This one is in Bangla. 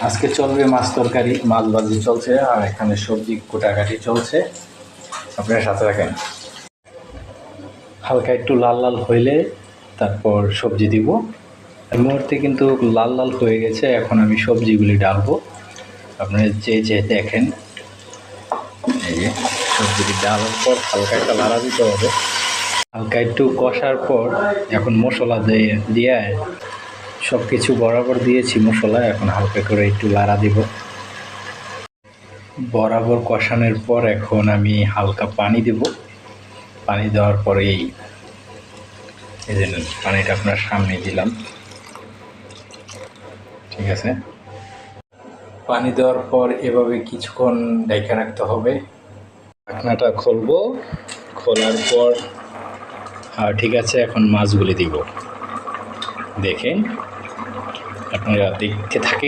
আজকে চলবে মাছ তরকারি, মাছ ভাজি চলছে, আর এখানে সবজি কোটাকাটি চলছে। আপনার সাথে রাখেন। হালকা একটু লাল লাল হইলে তারপর সবজি দিব। এই মুহূর্তে কিন্তু লাল লাল হয়ে গেছে, এখন আমি সবজিগুলি ডালবো। আপনারা যে দেখেন, এই যে সবজিটি ডালার পর হালকা একটা লাড়া দিতে হবে। হালকা একটু কষার পর এখন মশলা দিয়ে সব কিছু বরাবর দিয়েছি মশলা, এখন হালকা করে একটু লাড়া দিব। বরাবর কষানোর পর এখন আমি হালকা পানি দেব। পানি দেওয়ার পরে এই যে পানিটা আপনার সামনে দিলাম, ঠিক আছে। পানি দেওয়ার পর এভাবে কিছুক্ষণ ঢেকে রাখতে হবে। ঢাকনাটা খুলবো, খোলার পর ঠিক আছে, এখন মাছগুলি দিব। দেখেন, আপনারা দেখতে থাকেন।